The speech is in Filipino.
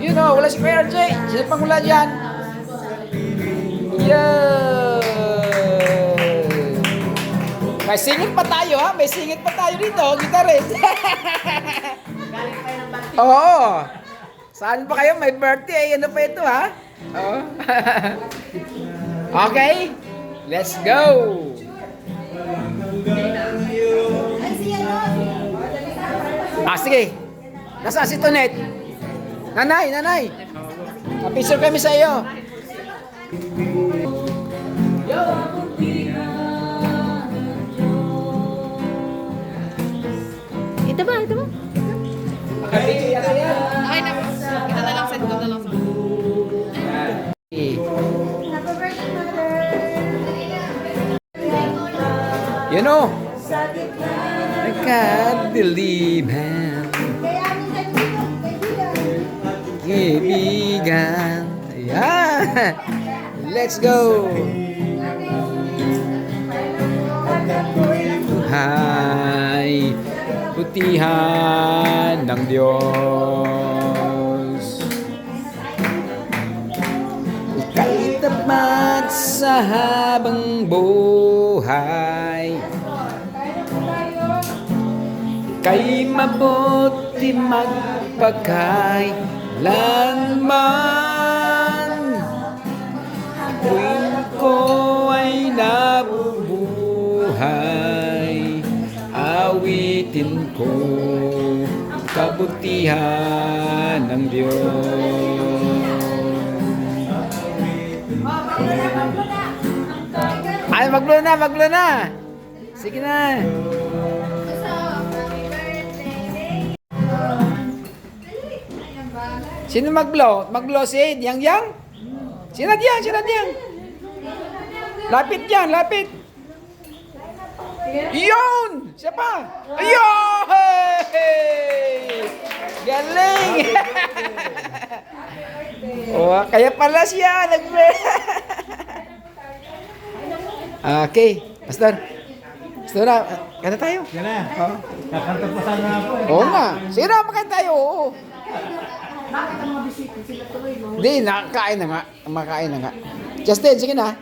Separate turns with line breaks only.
You know, wala si Kuya RJ. Sino pang wala dyan? Yeah! May singit pa tayo ha? May singit pa tayo dito, guitarist. Oo. Saan pa kayo? May birthday. Ano pa ito ha? Oo. Okay? Let's go! Sige. Nasaan si Tonet? Nanay, nanay. Picture kami sa iyo.
Ito ba? Ito ba?
Okay
na po. Ito na lang sa ito na lang sa
You know, nagkadiliman, kaibigan. Ayan. Let's go. Buhay, putihan ng Diyos. Ika'y tapat sa habang buhay. Ika'y mabuti magpakailanman. Tuwing ako ay nabubuhay, awitin ko kabutihan ng Diyos. Ay, mag-blow na, mag-blow na. Sige na. Sino mag-blow? Mag-blow si Yang Yang? Sino Yang? Sino Yang? Lapit yan, lapit. Yun! Siya pa. Ayun! Galing! Oh, kaya pala siya. Okay. Pastor. Pastor na. Kanta tayo.
Yan na.
Oh.
Kakanta pa sana ako eh.
Oo nga. Sige na, makanta tayo. Oo. Hindi, nakakain na nga. Makain na nga. Justin, sige na.